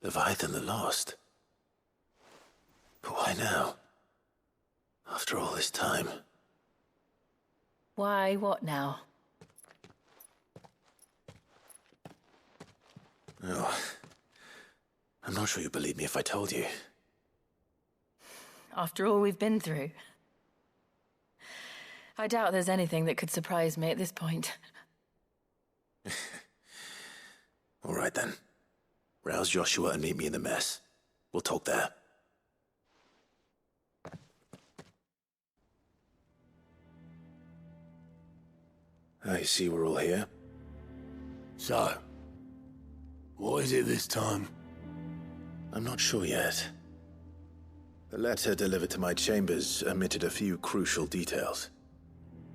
Leviathan the Lost. But why now? After all this time. Why, what now? Oh. I'm not sure you'd believe me if I told you. After all we've been through. I doubt there's anything that could surprise me at this point. All right then. Rouse Joshua and meet me in the mess. We'll talk there. I see we're all here. So, what is it this time? I'm not sure yet. The letter delivered to my chambers omitted a few crucial details.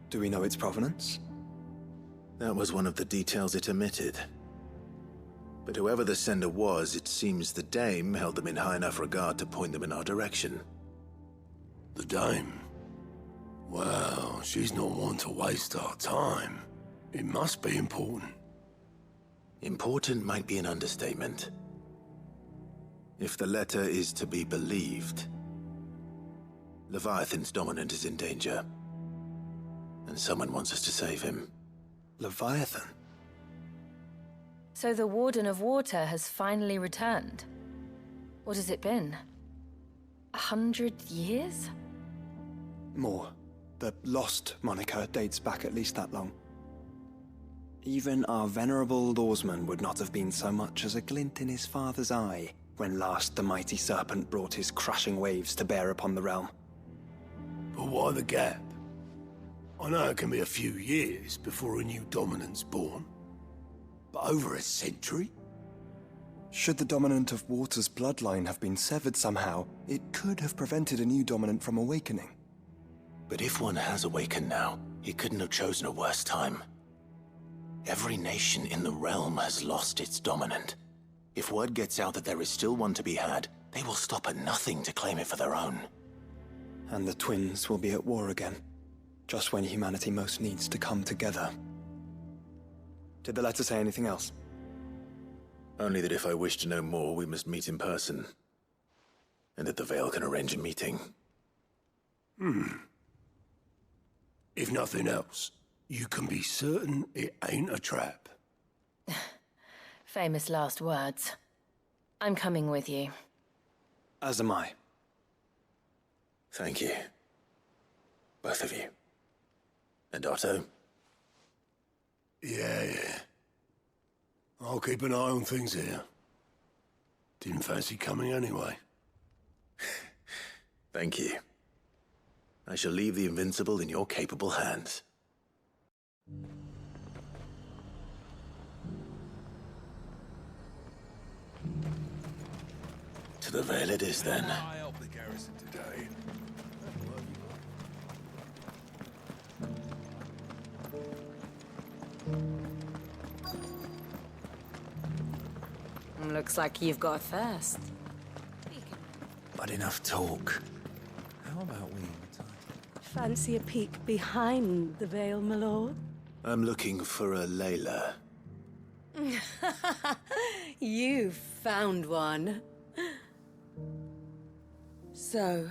Do we know its provenance? That was one of the details it omitted. But whoever the sender was, it seems the dame held them in high enough regard to point them in our direction. The dame? Well, she's not one to waste our time. It must be important. Important might be an understatement. If the letter is to be believed, Leviathan's dominant is in danger. And someone wants us to save him. Leviathan? So the Warden of Water has finally returned. What has it been? 100 years? More. The Lost moniker dates back at least that long. Even our venerable lawsman would not have been so much as a glint in his father's eye when last the mighty serpent brought his crushing waves to bear upon the realm. But why the gap? I know it can be a few years before a new dominant's born. But over a century? Should the dominant of Water's bloodline have been severed somehow, it could have prevented a new dominant from awakening. But if one has awakened now, he couldn't have chosen a worse time. Every nation in the realm has lost its dominant. If word gets out that there is still one to be had, they will stop at nothing to claim it for their own. And the twins will be at war again, just when humanity most needs to come together. Did the letter say anything else? Only that if I wish to know more, we must meet in person. And that the Veil can arrange a meeting. If nothing else, you can be certain it ain't a trap. Famous last words. I'm coming with you. As am I. Thank you. Both of you. And Otto? Yeah. I'll keep an eye on things here. Didn't fancy coming anyway. Thank you. I shall leave the Invincible in your capable hands. To the Veil it is, then. I helped the garrison today. Looks like you've got thirst. But enough talk. How about we retire? Fancy a peek behind the veil, my lord? I'm looking for a Layla. You found one. So,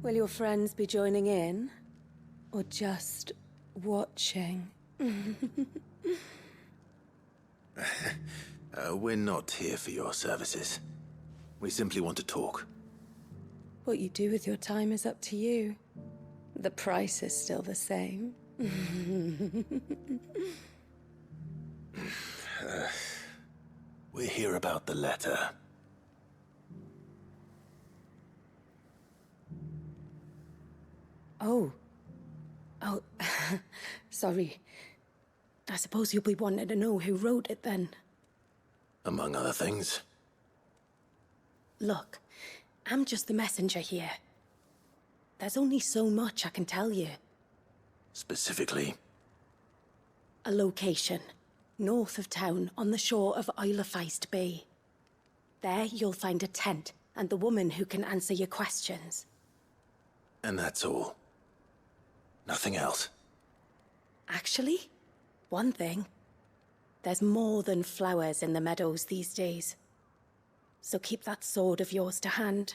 will your friends be joining in? Or just watching? We're not here for your services. We simply want to talk. What you do with your time is up to you. The price is still the same. We're here about the letter. Oh, sorry. I suppose you'll be wanting to know who wrote it then. Among other things. Look, I'm just the messenger here. There's only so much I can tell you. Specifically. A location, north of town, on the shore of Isle of Feist Bay. There you'll find a tent, and the woman who can answer your questions. And that's all. Nothing else. Actually, one thing. There's more than flowers in the meadows these days. so keep that sword of yours to hand.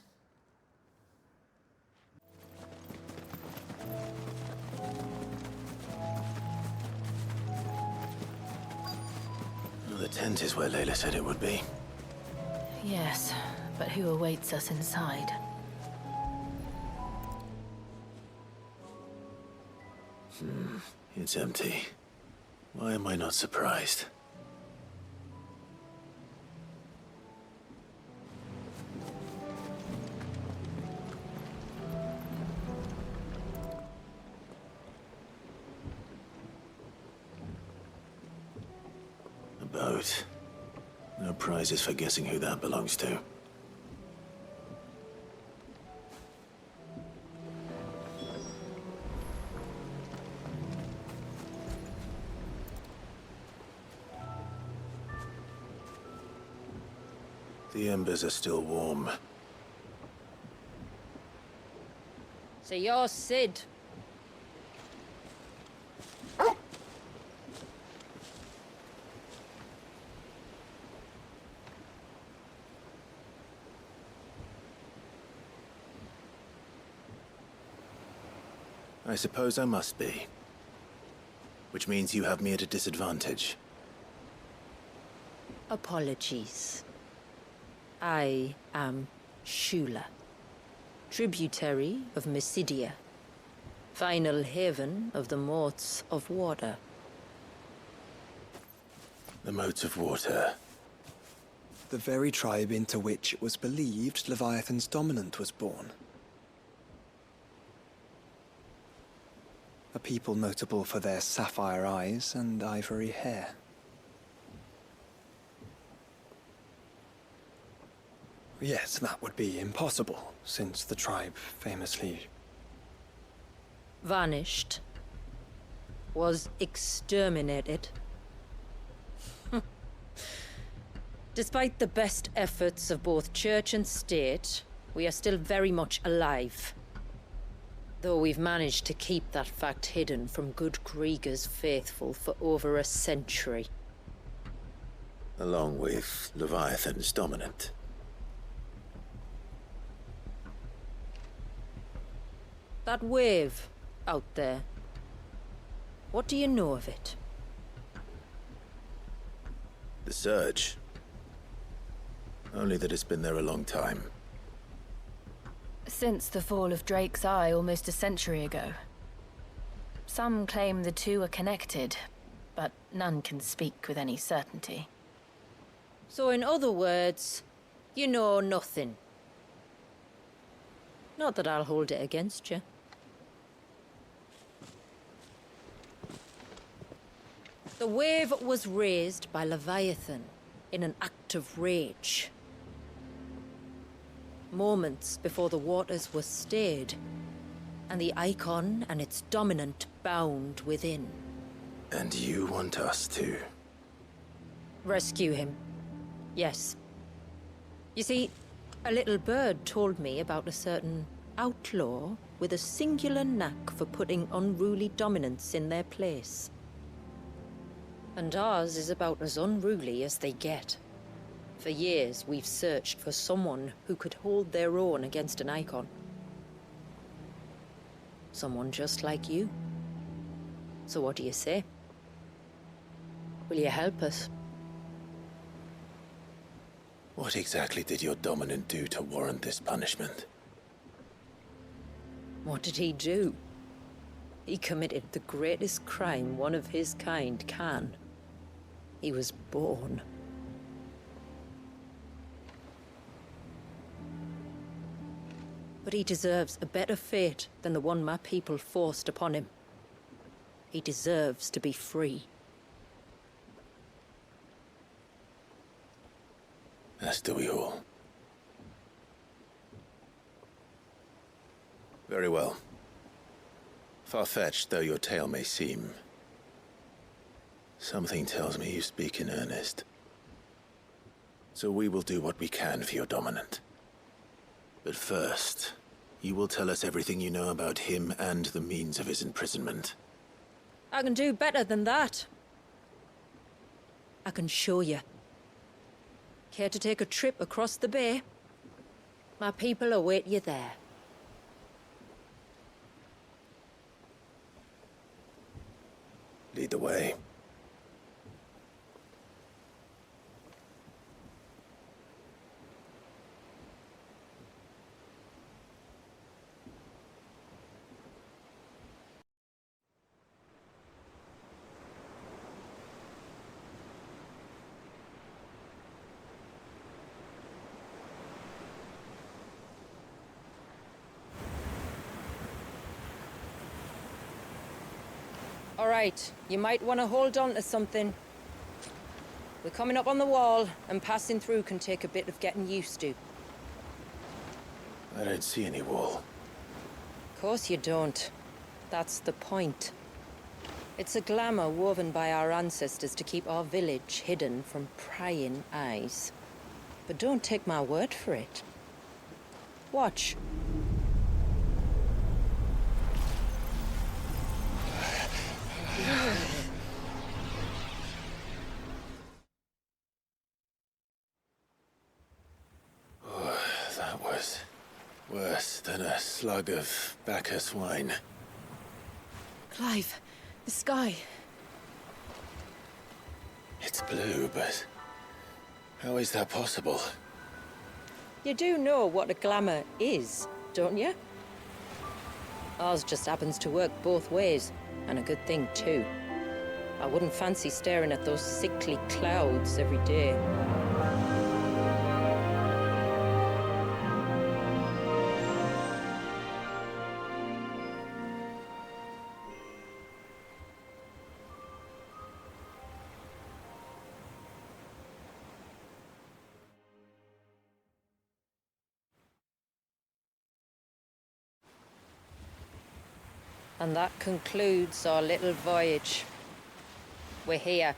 The tent is where Layla said it would be. Yes, but who awaits us inside? It's empty. Why am I not surprised? A boat. No prizes for guessing who that belongs to. The embers are still warm. So you're Sid. I suppose I must be. Which means you have me at a disadvantage. Apologies. I am Shula, tributary of Mysidia, final haven of the Moats of Water. The Moats of Water. The very tribe into which it was believed Leviathan's dominant was born. A people notable for their sapphire eyes and ivory hair. Yes, that would be impossible, since the tribe famously... Vanished. Was exterminated. Despite the best efforts of both church and state, we are still very much alive. Though we've managed to keep that fact hidden from good Krieger's faithful for over a century. Along with Leviathan's dominant. That wave out there. What do you know of it? The Surge. Only that it's been there a long time. Since the fall of Drake's Eye almost a century ago. Some claim the two are connected, but none can speak with any certainty. So in other words, you know nothing. Not that I'll hold it against you. The wave was raised by Leviathan in an act of rage. Moments before the waters were stayed, and the icon and its dominant bound within. And you want us to? Rescue him. Yes. You see, a little bird told me about a certain outlaw with a singular knack for putting unruly dominants in their place. And ours is about as unruly as they get. For years, we've searched for someone who could hold their own against an icon. Someone just like you. So what do you say? Will you help us? What exactly did your dominant do to warrant this punishment? What did he do? He committed the greatest crime one of his kind can. He was born. But he deserves a better fate than the one my people forced upon him. He deserves to be free. As do we all. Very well. Far-fetched though your tale may seem, something tells me you speak in earnest. So we will do what we can for your dominant. But first, you will tell us everything you know about him and the means of his imprisonment. I can do better than that. I can show you. Care to take a trip across the bay? My people await you there. Lead the way. All right, you might want to hold on to something. We're coming up on the wall, and passing through can take a bit of getting used to. I don't see any wall. Of course you don't. That's the point. It's a glamour woven by our ancestors to keep our village hidden from prying eyes. But don't take my word for it. Watch. That was worse than a slug of Bacchus wine. Clive, the sky. It's blue, but how is that possible? You do know what a glamour is, don't you? Ours just happens to work both ways, and a good thing too. I wouldn't fancy staring at those sickly clouds every day. And that concludes our little voyage. We're here.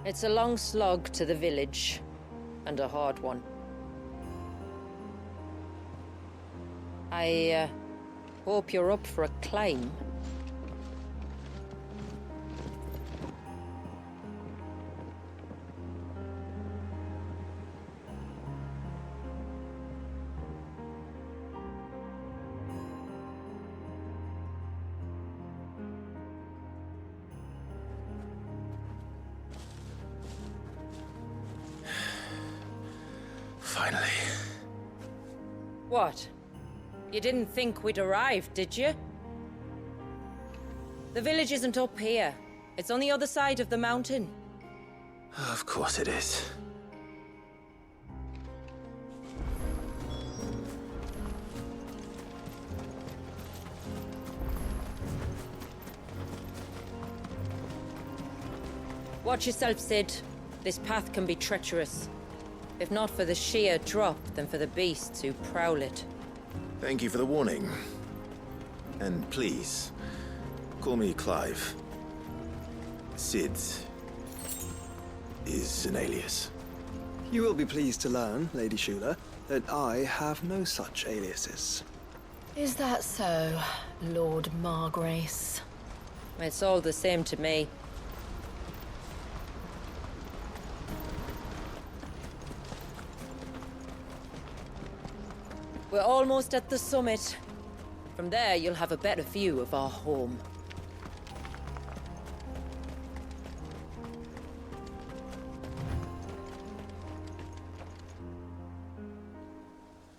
It's a long slog to the village, and a hard one. I hope you're up for a climb. Finally. What? You didn't think we'd arrived, did you? The village isn't up here. It's on the other side of the mountain. Of course it is. Watch yourself, Sid. This path can be treacherous. If not for the sheer drop, then for the beasts who prowl it. Thank you for the warning. And please, call me Clive. Sid is an alias. You will be pleased to learn, Lady Shula, that I have no such aliases. Is that so, Lord Margrace? It's all the same to me. We're almost at the summit. From there, you'll have a better view of our home.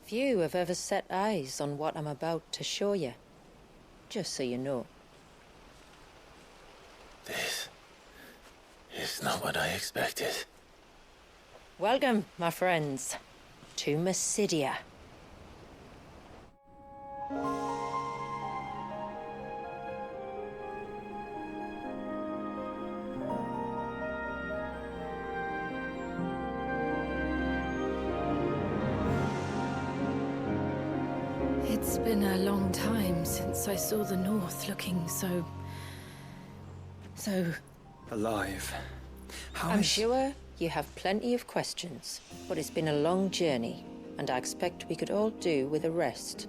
Few have ever set eyes on what I'm about to show you. Just so you know. This is not what I expected. Welcome, my friends, to Mysidia. It's been a long time since I saw the North looking so... Alive. I'm sure you have plenty of questions, but it's been a long journey, and I expect we could all do with a rest.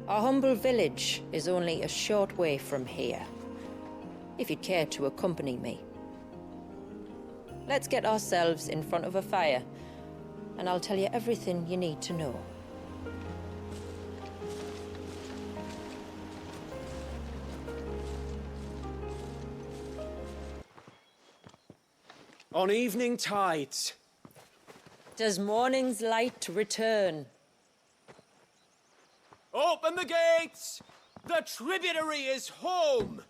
Our humble village is only a short way from here, if you'd care to accompany me. Let's get ourselves in front of a fire, and I'll tell you everything you need to know. On evening tides. Does morning's light return? Open the gates! The tributary is home!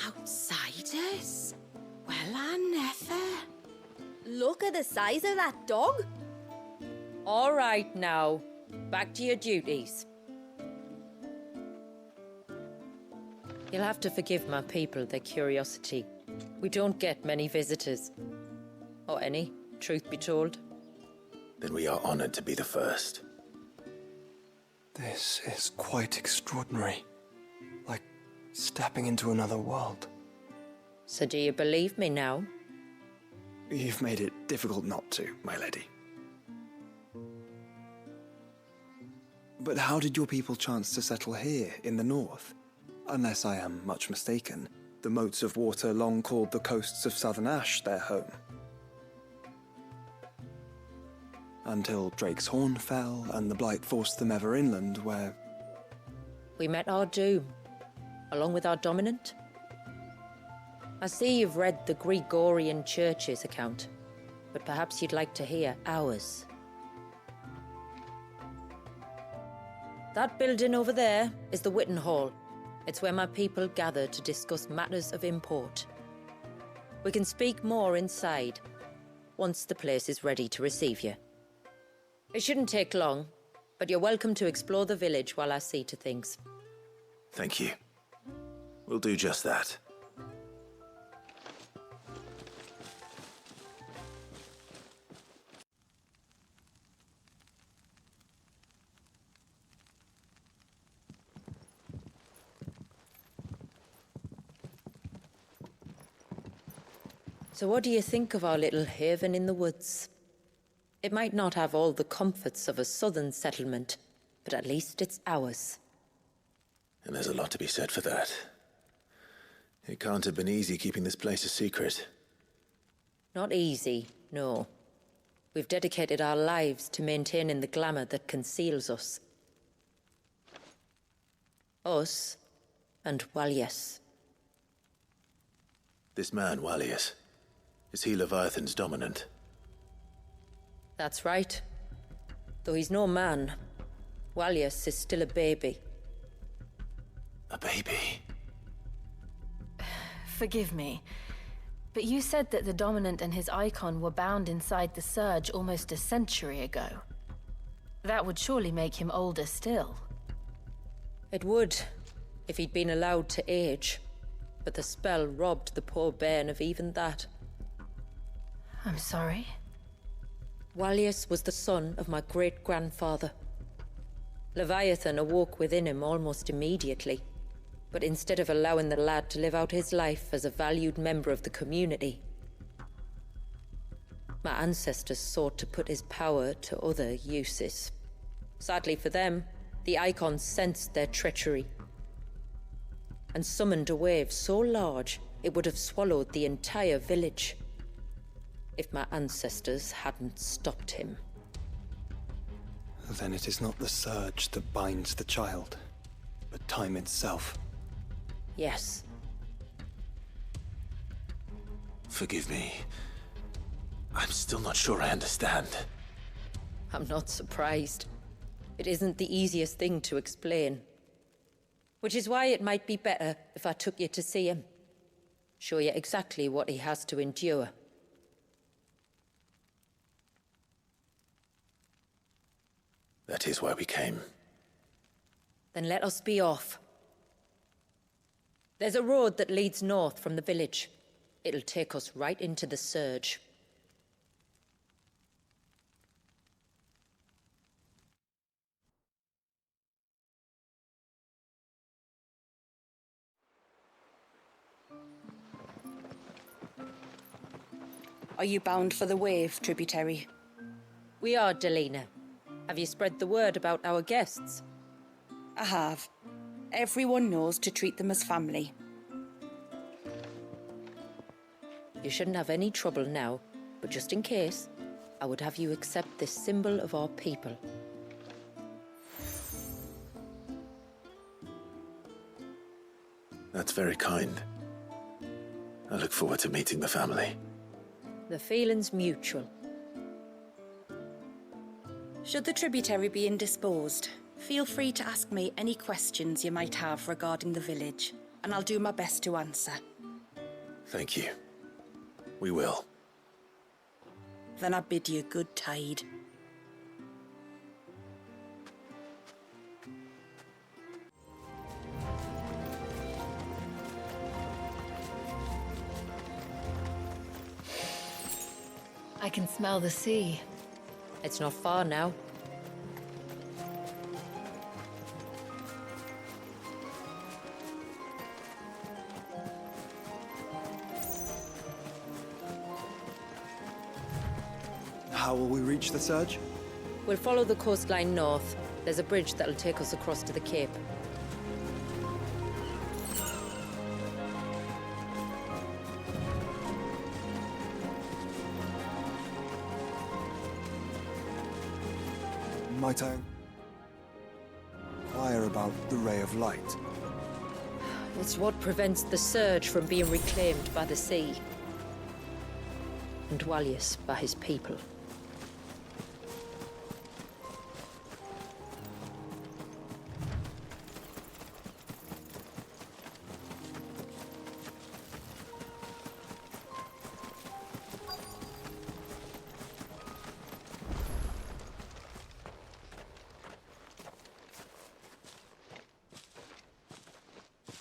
Outsiders? Well, I never. Look at the size of that dog. All right now, back to your duties. You'll have to forgive my people their curiosity. We don't get many visitors. Or any, truth be told. Then we are honored to be the first. This is quite extraordinary. Like stepping into another world. So do you believe me now? You've made it difficult not to, my lady. But how did your people chance to settle here in the north? Unless I am much mistaken, the moats of water long called the coasts of southern Ash their home. Until Drake's Horn fell and the Blight forced them ever inland, where... We met our doom, along with our dominant. I see you've read the Gregorian Church's account, but perhaps you'd like to hear ours. That building over there is the Witten Hall. It's where my people gather to discuss matters of import. We can speak more inside, once the place is ready to receive you. It shouldn't take long, but you're welcome to explore the village while I see to things. Thank you. We'll do just that. So what do you think of our little haven in the woods? It might not have all the comforts of a southern settlement, but at least it's ours. And there's a lot to be said for that. It can't have been easy keeping this place a secret. Not easy, no. We've dedicated our lives to maintaining the glamour that conceals us. Us and Walias. This man, Walias, is he Leviathan's dominant? That's right. Though he's no man, Walias is still a baby. A baby? Forgive me, but you said that the Dominant and his icon were bound inside the Surge almost a century ago. That would surely make him older still. It would, if he'd been allowed to age. But the spell robbed the poor bairn of even that. I'm sorry? Walias was the son of my great-grandfather. Leviathan awoke within him almost immediately. But instead of allowing the lad to live out his life as a valued member of the community, my ancestors sought to put his power to other uses. Sadly for them, the Icon sensed their treachery and summoned a wave so large it would have swallowed the entire village if my ancestors hadn't stopped him. Then it is not the surge that binds the child, but time itself. Yes. Forgive me. I'm still not sure I understand. I'm not surprised. It isn't the easiest thing to explain. Which is why it might be better if I took you to see him. Show you exactly what he has to endure. That is why we came. Then let us be off. There's a road that leads north from the village. It'll take us right into the surge. Are you bound for the Wave tributary? We are, Delina. Have you spread the word about our guests? I have. Everyone knows to treat them as family. You shouldn't have any trouble now, but just in case, I would have you accept this symbol of our people. That's very kind. I look forward to meeting the family. The feeling's mutual. Should the tributary be indisposed, feel free to ask me any questions you might have regarding the village, and I'll do my best to answer. Thank you. We will. Then I bid you good tide. I can smell the sea. It's not far now. How will we reach the surge? We'll follow the coastline north. There's a bridge that'll take us across to the cape. Might I inquire about the ray of light? It's what prevents the surge from being reclaimed by the sea. And Dwalius by his people.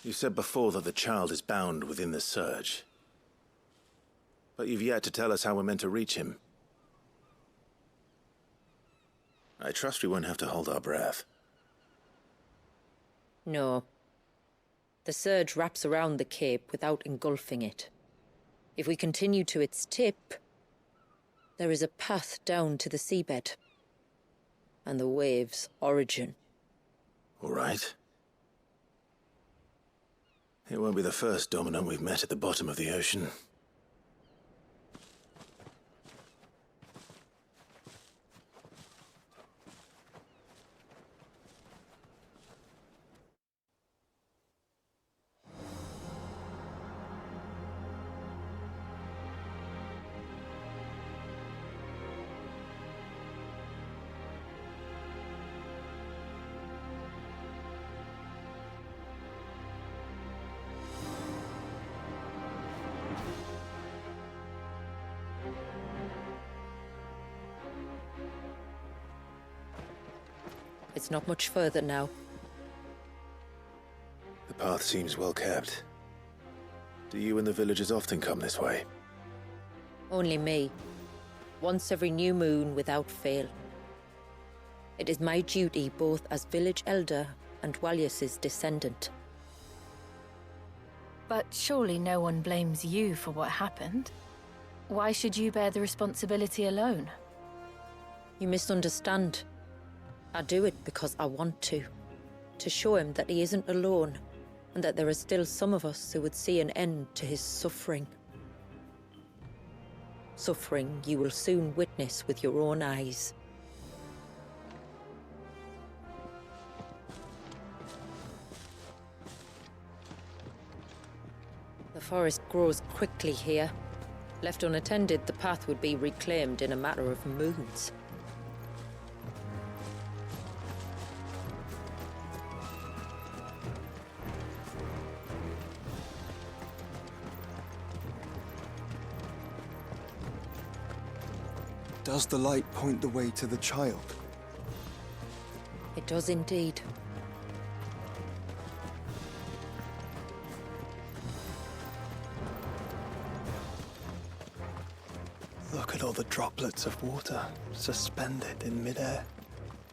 You said before that the child is bound within the surge. But you've yet to tell us how we're meant to reach him. I trust we won't have to hold our breath. No. The surge wraps around the cape without engulfing it. If we continue to its tip, there is a path down to the seabed. And the wave's origin. All right. It won't be the first dominant we've met at the bottom of the ocean. It's not much further now. The path seems well kept. Do you and the villagers often come this way? Only me. Once every new moon without fail. It is my duty both as village elder and Dwalius's descendant. But surely no one blames you for what happened. Why should you bear the responsibility alone? You misunderstand. I do it because I want to show him that he isn't alone, and that there are still some of us who would see an end to his suffering. Suffering you will soon witness with your own eyes. The forest grows quickly here. Left unattended, the path would be reclaimed in a matter of moons. Does the light point the way to the child? It does indeed. Look at all the droplets of water suspended in midair.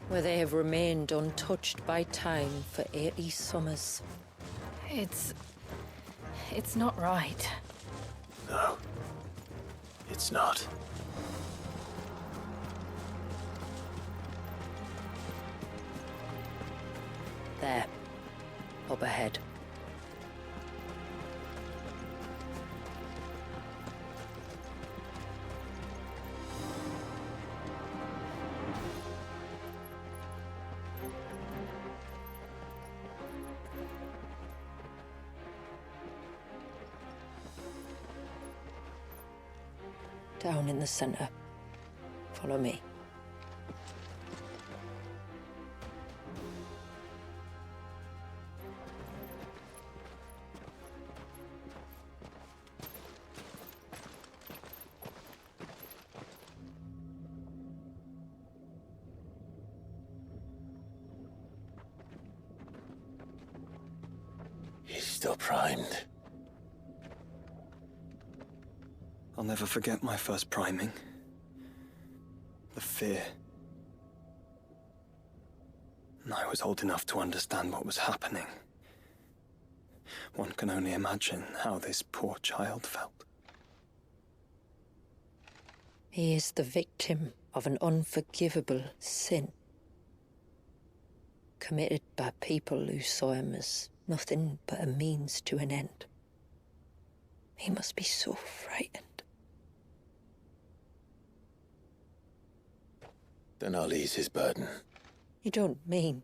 Where they have remained untouched by time for 80 summers. It's not right. No. It's not. There. Up ahead. Down in the center. Follow me. He's still primed. I'll never forget my first priming. The fear. And I was old enough to understand what was happening. One can only imagine how this poor child felt. He is the victim of an unforgivable sin. Committed by people who saw him as nothing but a means to an end. He must be so frightened. Then I'll ease his burden. You don't mean?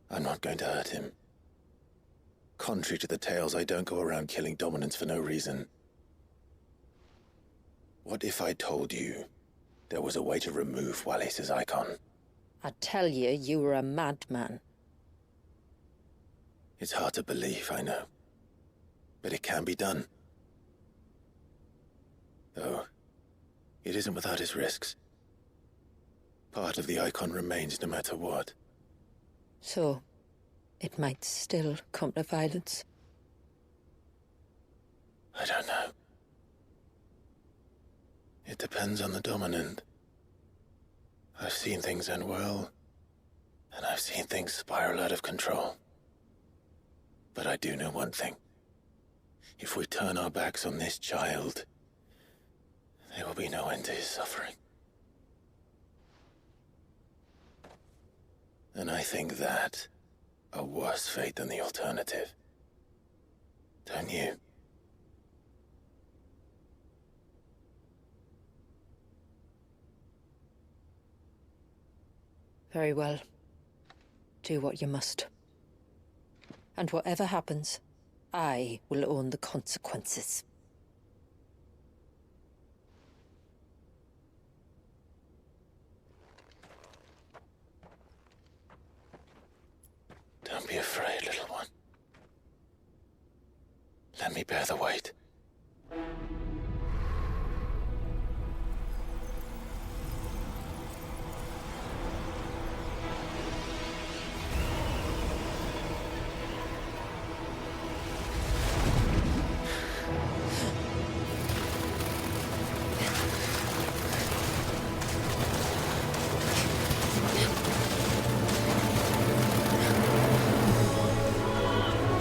I'm not going to hurt him. Contrary to the tales, I don't go around killing dominants for no reason. What if I told you there was a way to remove Wallis's icon? I'd tell you you were a madman. It's hard to believe, I know. But it can be done. Though, it isn't without its risks. Part of the icon remains no matter what. So, it might still come to violence. I don't know. It depends on the dominant. I've seen things end well, and I've seen things spiral out of control. But I do know one thing. If we turn our backs on this child, there will be no end to his suffering. And I think that a worse fate than the alternative. Don't you? Very well. Do what you must. And whatever happens, I will own the consequences. Don't be afraid, little one. Let me bear the weight.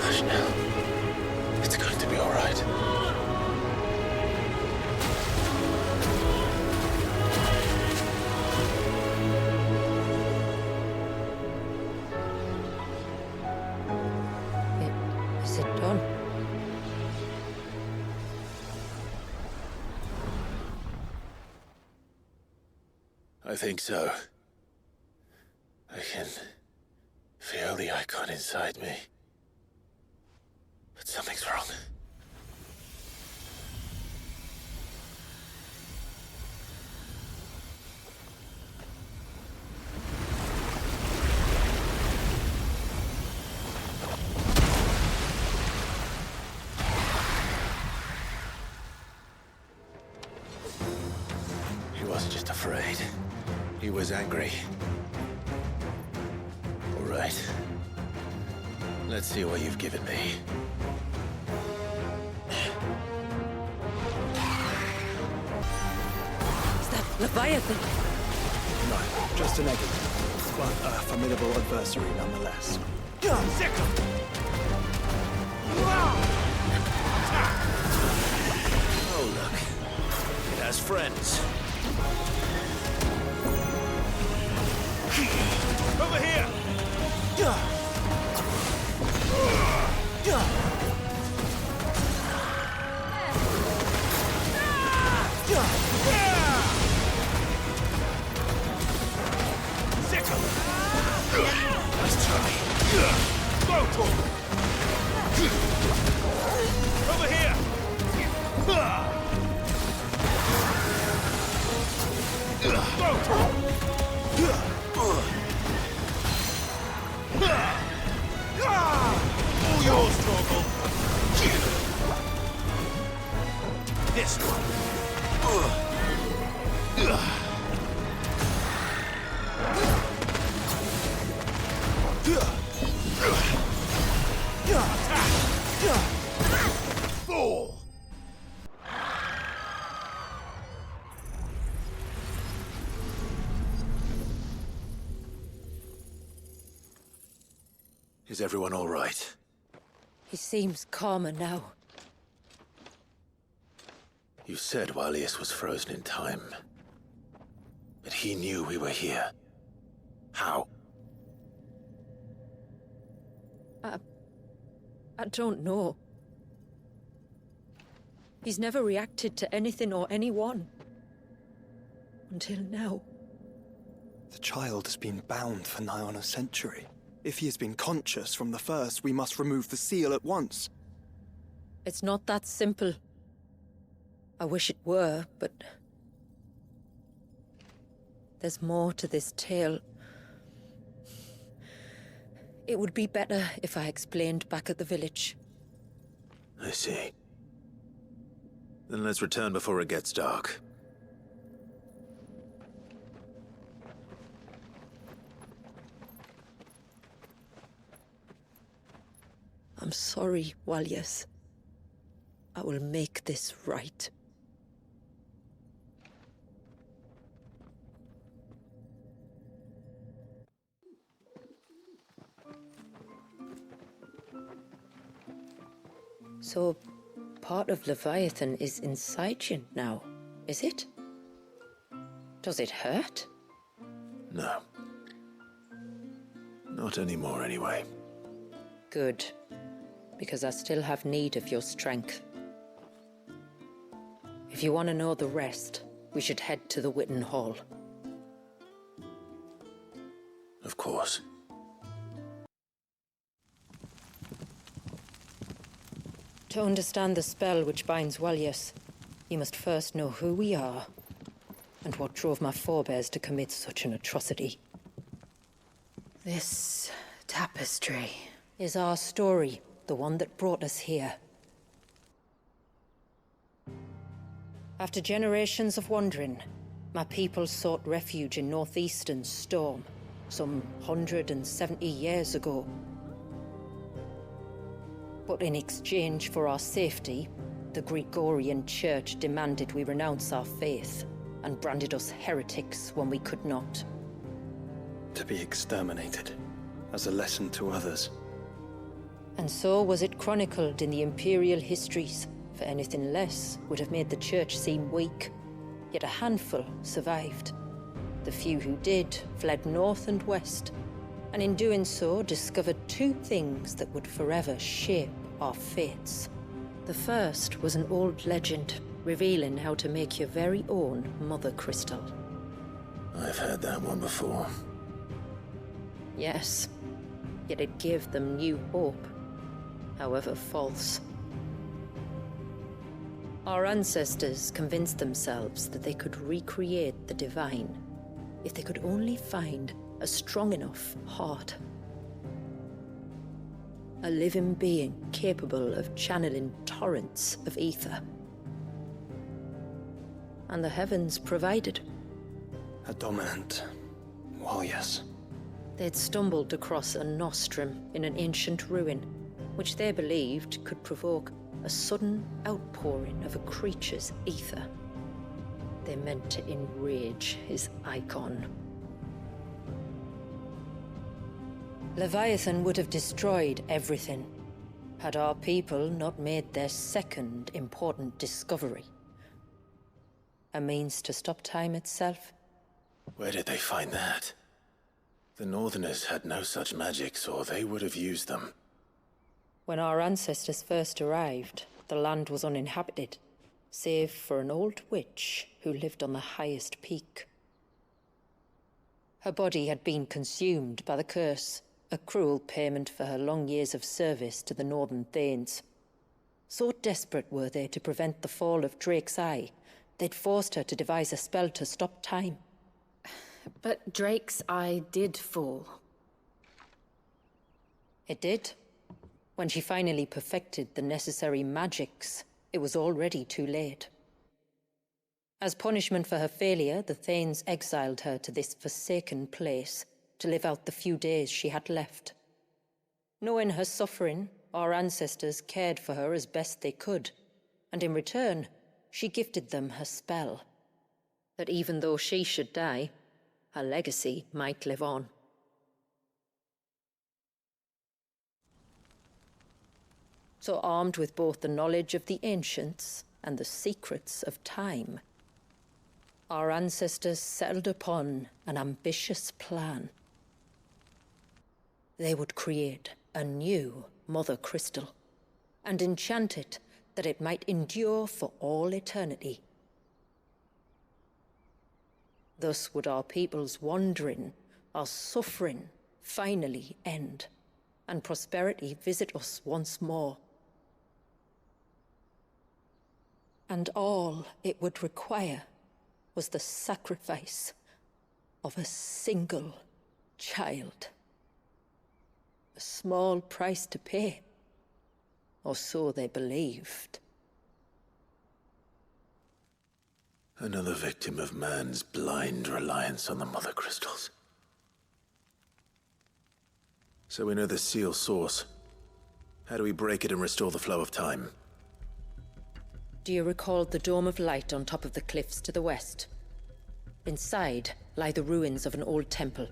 Hush now. It's going to be all right. Is it done? I think so. I can feel the icon inside me. But something's wrong. was angry. All right. Let's see what you've given me. Is that Leviathan? No, just an egg, but a formidable adversary nonetheless. Oh, look. It has friends. Over here! Let's try. Over here! All yours, Torgal. This one. Fall! Is everyone all right? He seems calmer now. You said Walius was frozen in time. But he knew we were here. How? I don't know. He's never reacted to anything or anyone. Until now. The child has been bound for nigh on a century. If he has been conscious from the first, we must remove the seal at once. It's not that simple. I wish it were, but... there's more to this tale. It would be better if I explained back at the village. I see. Then let's return before it gets dark. I'm sorry, Walius. I will make this right. So, part of Leviathan is inside you now, is it? Does it hurt? No. Not anymore, anyway. Good. Because I still have need of your strength. If you want to know the rest, we should head to the Witten Hall. Of course. To understand the spell which binds Walius, you must first know who we are, and what drove my forebears to commit such an atrocity. This tapestry Is our story, the one that brought us here. After generations of wandering, my people sought refuge in northeastern Storm, some 170 years ago. But in exchange for our safety, the Gregorian Church demanded we renounce our faith, and branded us heretics when we could not. To be exterminated, as a lesson to others. And so was it chronicled in the Imperial histories, for anything less would have made the Church seem weak. Yet a handful survived. The few who did fled north and west, and in doing so discovered two things that would forever shape our fates. The first was an old legend, revealing how to make your very own Mother Crystal. I've heard that one before. Yes, yet it gave them new hope, however false. Our ancestors convinced themselves that they could recreate the divine if they could only find a strong enough heart. A living being capable of channeling torrents of ether. And the heavens provided. A dominant, Well, yes. They'd stumbled across a nostrum in an ancient ruin, which they believed could provoke a sudden outpouring of a creature's ether. They meant to enrage his icon. Leviathan would have destroyed everything, had our people not made their second important discovery. A means to stop time itself. Where did they find that? The Northerners had no such magics, or they would have used them. When our ancestors first arrived, the land was uninhabited, save for an old witch who lived on the highest peak. Her body had been consumed by the curse, a cruel payment for her long years of service to the Northern Thanes. So desperate were they to prevent the fall of Drake's Eye, they'd forced her to devise a spell to stop time. But Drake's Eye did fall. It did. When she finally perfected the necessary magics, it was already too late. As punishment for her failure, the Thanes exiled her to this forsaken place to live out the few days she had left. Knowing her suffering, our ancestors cared for her as best they could, and in return, she gifted them her spell. That even though she should die, her legacy might live on. So armed with both the knowledge of the ancients and the secrets of time, our ancestors settled upon an ambitious plan. They would create a new Mother Crystal and enchant it that it might endure for all eternity. Thus would our people's wandering, our suffering, finally end, and prosperity visit us once more. And all it would require was the sacrifice of a single child. A small price to pay, or so they believed. Another victim of man's blind reliance on the Mother Crystals. So we know the seal source. How do we break it and restore the flow of time? Do you recall the Dome of Light on top of the cliffs to the west? Inside lie the ruins of an old temple.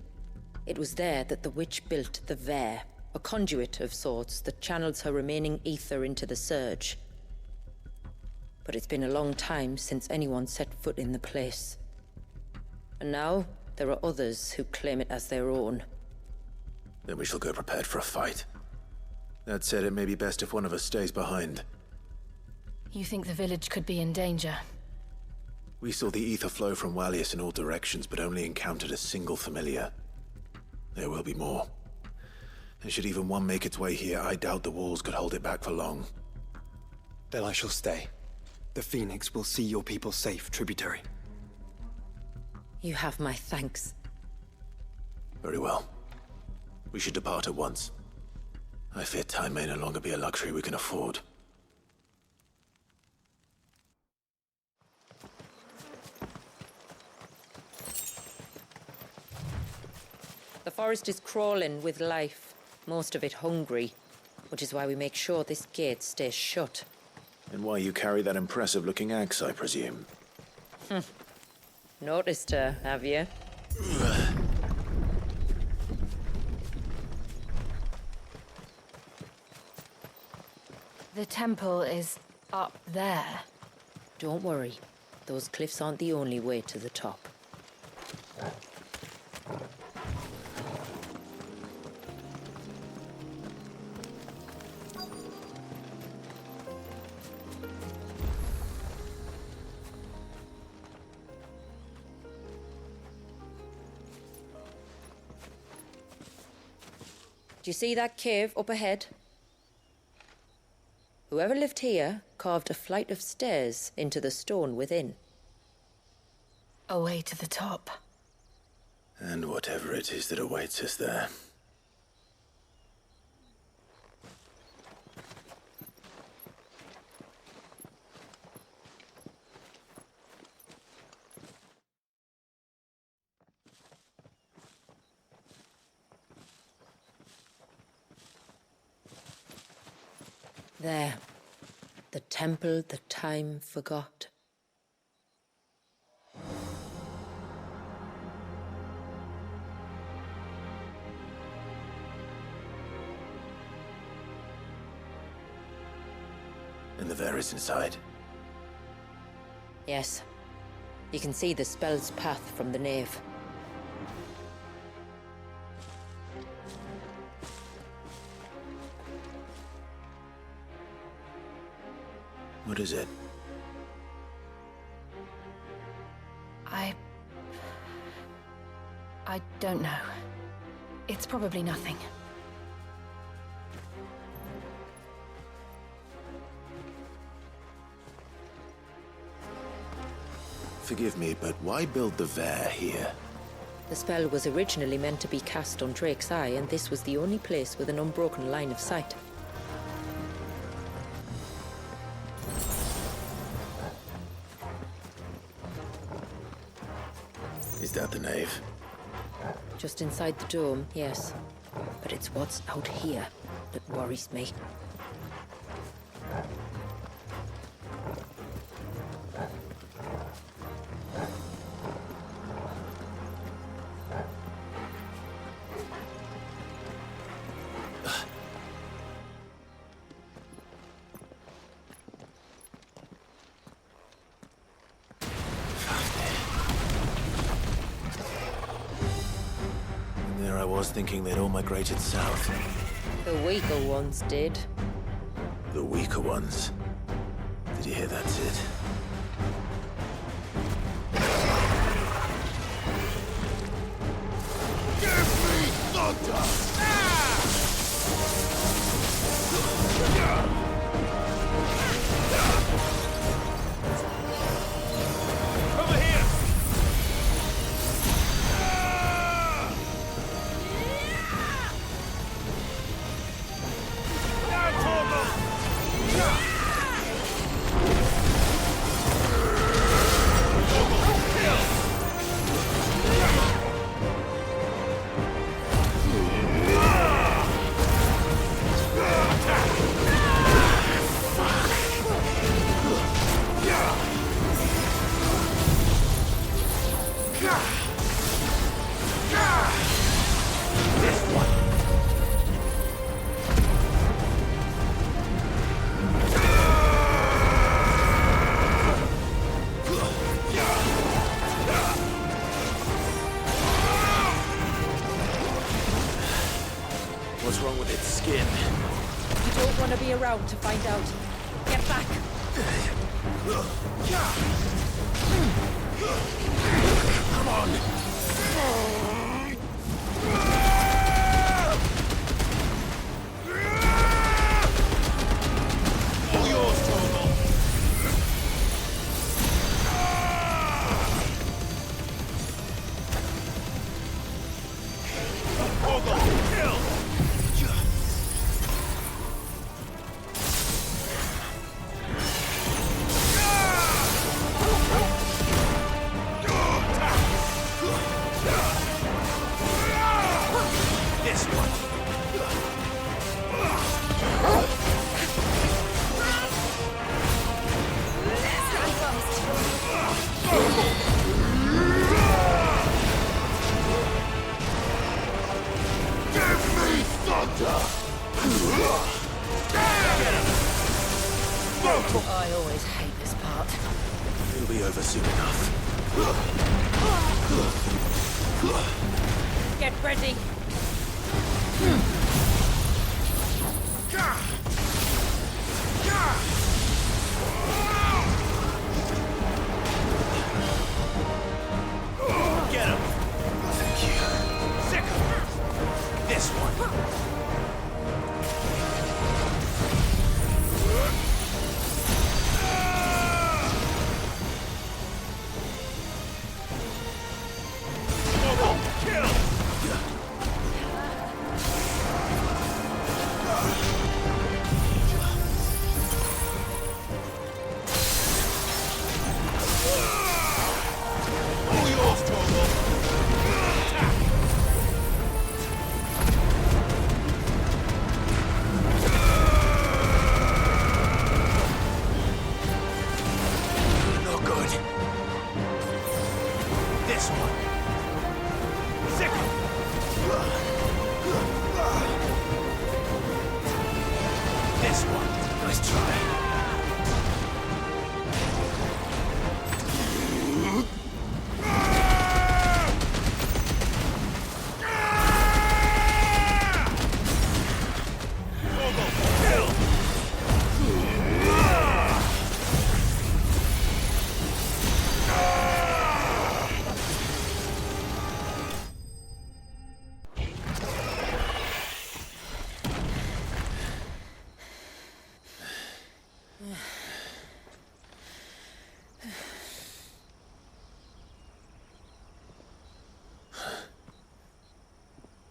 It was there that the witch built the Vare, a conduit of sorts that channels her remaining ether into the Surge. But it's been a long time since anyone set foot in the place. And now, there are others who claim it as their own. Then we shall go prepared for a fight. That said, it may be best if one of us stays behind. You think the village could be in danger? We saw the ether flow from Wallius in all directions, but only encountered a single familiar. There will be more. And should even one make its way here, I doubt the walls could hold it back for long. Then I shall stay. The Phoenix will see your people safe, tributary. You have my thanks. Very well. We should depart at once. I fear time may no longer be a luxury we can afford. The forest is crawling with life, most of it hungry, which is why we make sure this gate stays shut. And why you carry that impressive-looking axe, I presume? Noticed her, have you? The temple is up there. Don't worry. Those cliffs aren't the only way to the top. Do you see that cave up ahead? Whoever lived here carved a flight of stairs into the stone within. A way to the top. And whatever it is that awaits us there. There. The temple that time forgot. And the Ver is inside. Yes. You can see the spell's path from the nave. What is it? I don't know. It's probably nothing. Forgive me, but why build the Ver here? The spell was originally meant to be cast on Drake's Eye, and this was the only place with an unbroken line of sight. Is that the nave? Just inside the dome, yes. But it's what's out here that worries me. There I was thinking they'd all migrated south. The weaker ones did. The weaker ones. Did you hear that, Sid? Give me thunder! Over here! What's wrong with its skin? You don't want to be around to find out. Get back! Come on! All yours, Torgal! Torgal, kill! This one. Give me thunder! I always hate this part. It'll be over soon enough. Get ready! Get him! Thank you. Sick of her! This one. Torgal, kill! Nice try.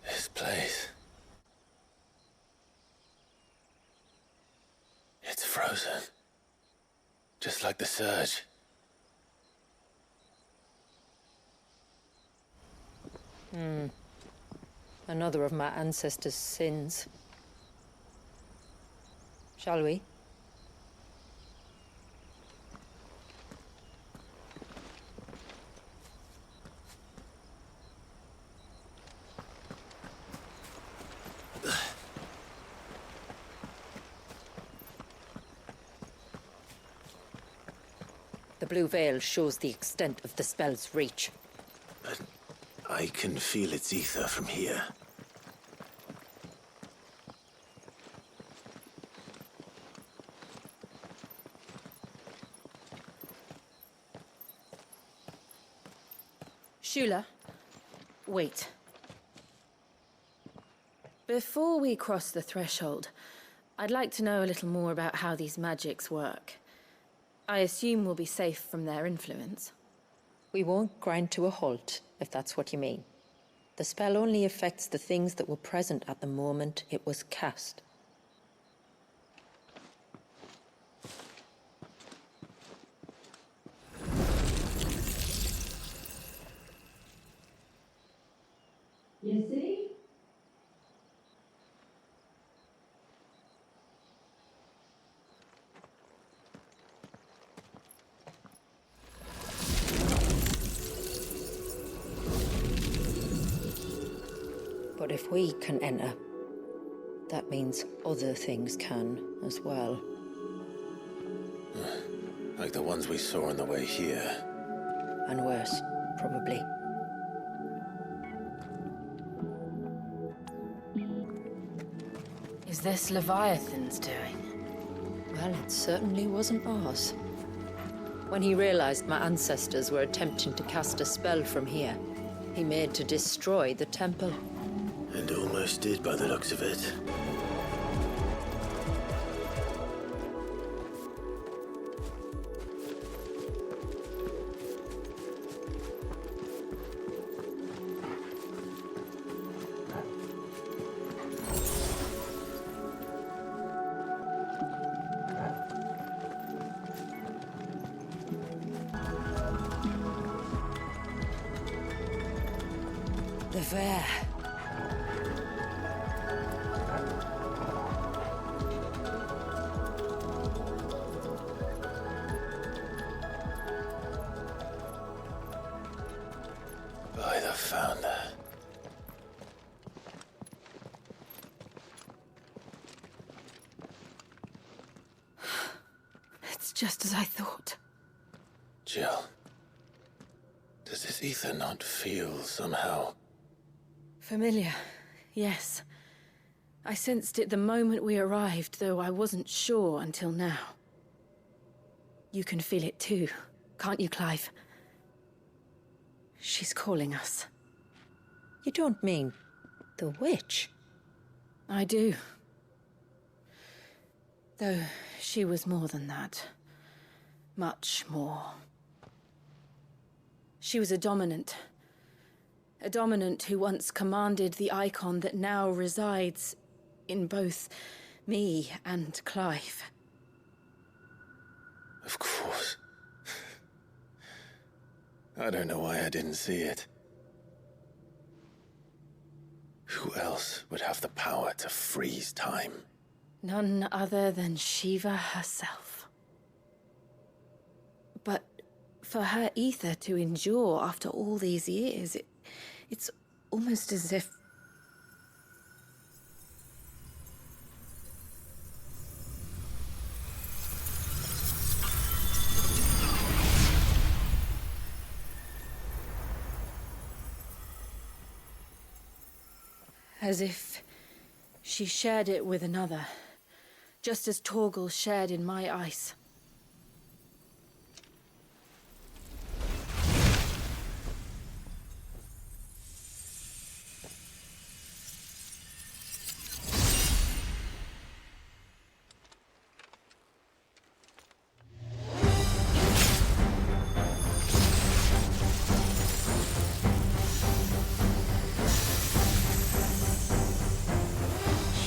This place. It's frozen. Just like the surge. Another of my ancestors' sins. Shall we? The blue veil shows the extent of the spell's reach. But I can feel its ether from here. Shula, wait. Before we cross the threshold, I'd like to know a little more about how these magics work. I assume we'll be safe from their influence. We won't grind to a halt, if that's what you mean. The spell only affects the things that were present at the moment it was cast. You see? But if we can enter, that means other things can as well. Like the ones we saw on the way here. And worse, probably. Is this Leviathan's doing? Well, it certainly wasn't ours. When he realized my ancestors were attempting to cast a spell from here, he made to destroy the temple. And almost did by the looks of it. The Fair. By the Founder. It's just as I thought. Jill. Does this ether not feel somehow? Familiar, yes. I sensed it the moment we arrived, though I wasn't sure until now. You can feel it too, can't you, Clive? She's calling us. You don't mean the witch? I do. Though she was more than that. Much more. She was a dominant. A dominant who once commanded the icon that now resides in both me and Clive. Of course. I don't know why I didn't see it. Who else would have the power to freeze time? None other than Shiva herself. But for her ether to endure after all these years, it's almost as if... As if she shared it with another, just as Torgal shared in my ice.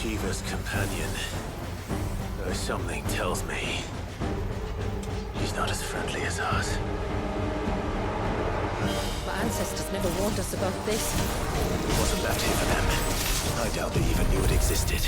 Shiva's companion. Though something tells me he's not as friendly as ours. My ancestors never warned us about this. It wasn't left here for them. I doubt they even knew it existed.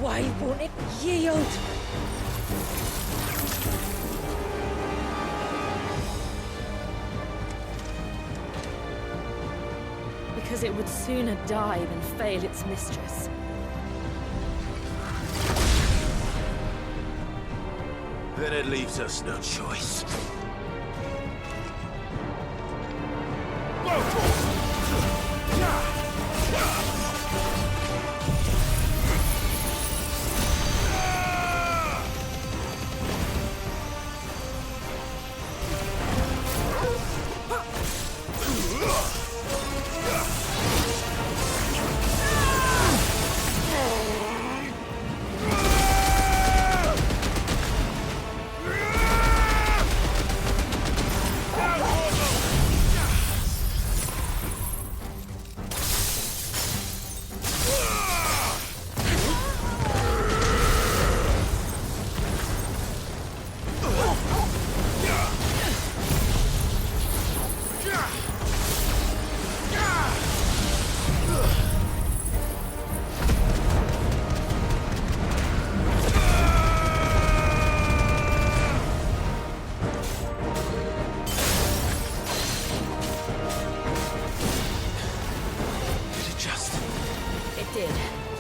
Why won't it yield? Because it would sooner die than fail its mistress. Then it leaves us no choice.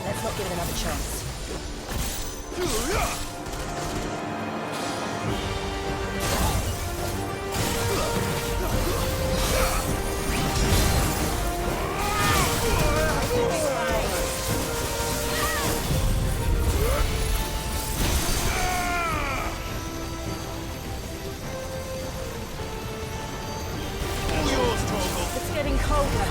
Let's not give it another chance. It's getting colder.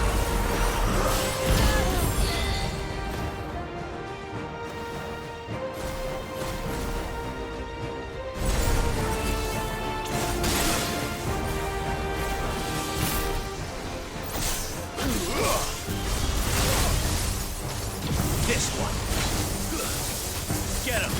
This one. Get him.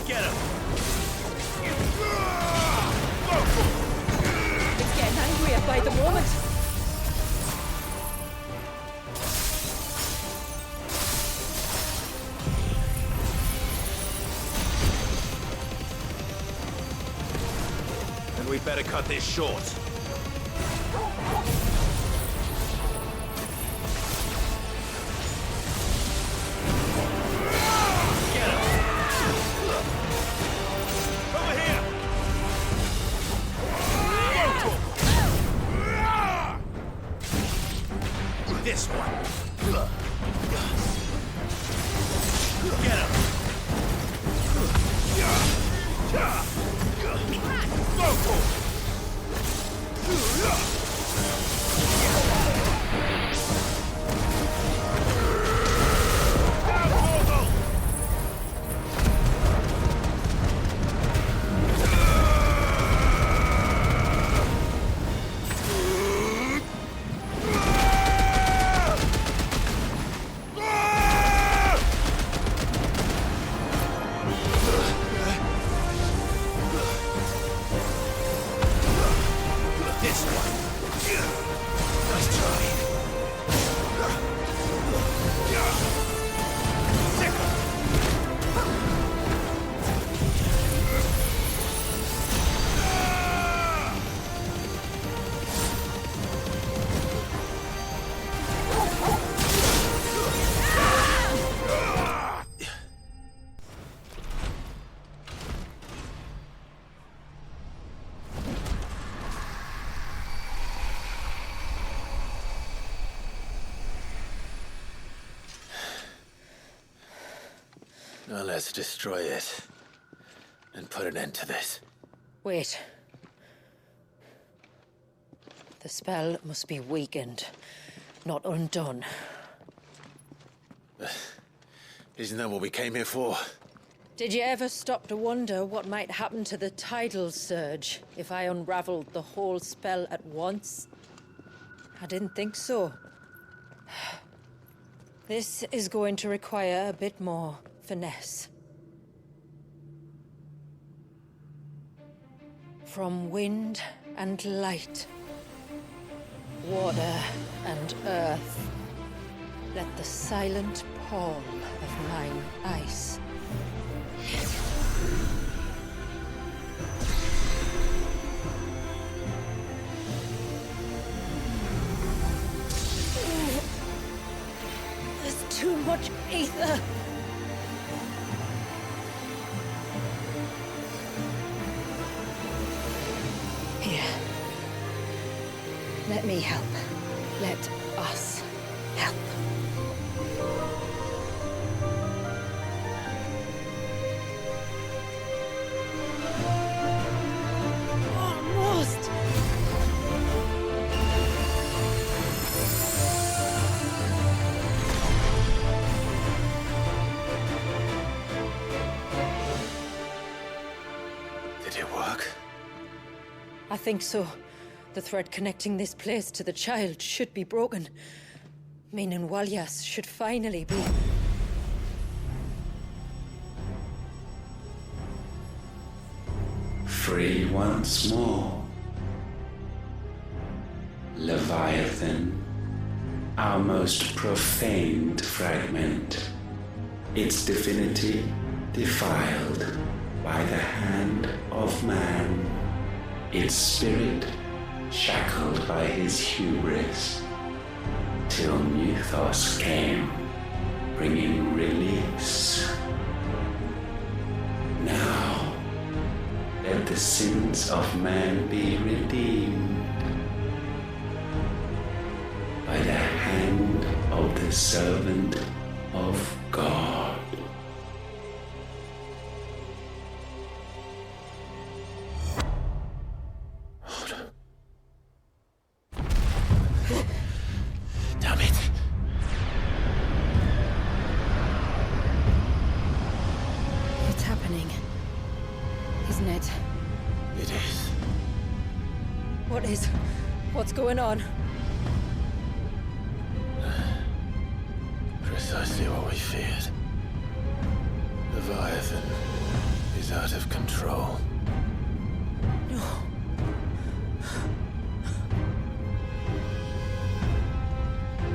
Get him. It's getting angrier by the moment. Then we better cut this short. Now let's destroy it. And put an end to this. Wait. The spell must be weakened, not undone. Isn't that what we came here for? Did you ever stop to wonder what might happen to the tidal surge if I unraveled the whole spell at once? I didn't think so. This is going to require a bit more finesse. From wind and light, water and earth, let the silent pall of mine ice. There's too much ether. Here. Let me help. Let us help. Almost. Did it work? I think so. The thread connecting this place to the child should be broken. Meaning Walyas should finally be... free once more. Leviathan, our most profaned fragment, its divinity defiled by the hand of man, its spirit shackled by his hubris, till Mythos came, bringing release. Now, let the sins of man be redeemed by the hand of the servant of God. Damn it. It's happening. Isn't it? It is. What is? What's going on? Precisely what we feared. Leviathan is out of control. No.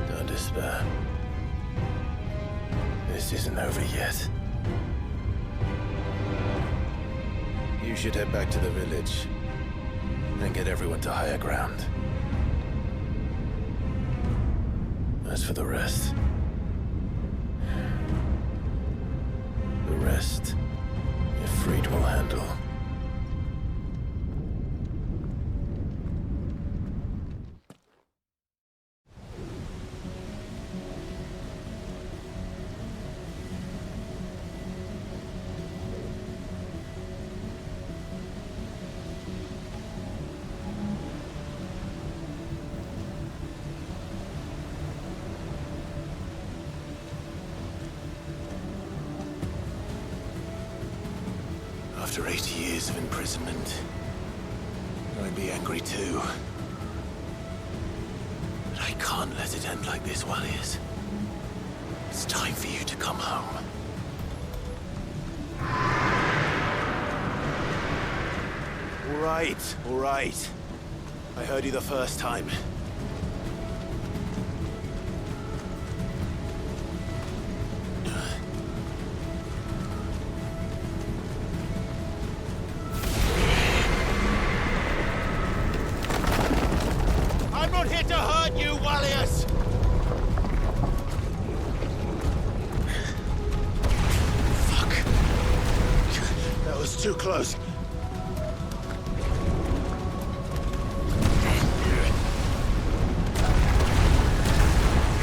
Don't despair. This isn't over yet. You should head back to the village and get everyone to higher ground. As for the rest, Ifrit will handle. After 80 years of imprisonment, I'd be angry too. But I can't let it end like this, Walyas. It's time for you to come home. All right. I heard you the first time. I'm not here to hurt you, Walyas! Fuck. That was too close.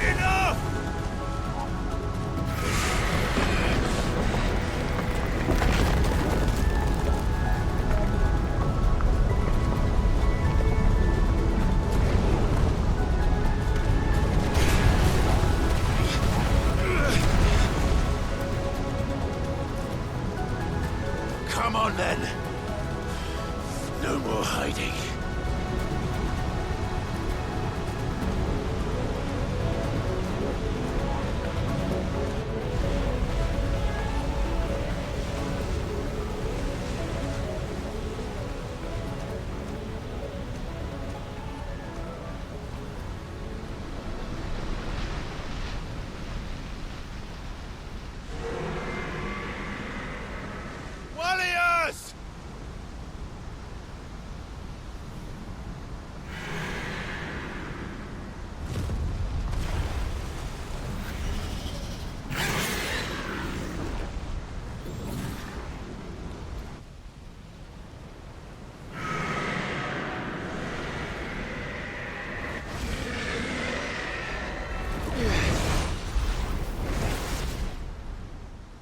Enough! on then. No more hiding. Warriors!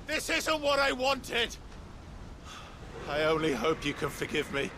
This isn't what I wanted! I only hope you can forgive me.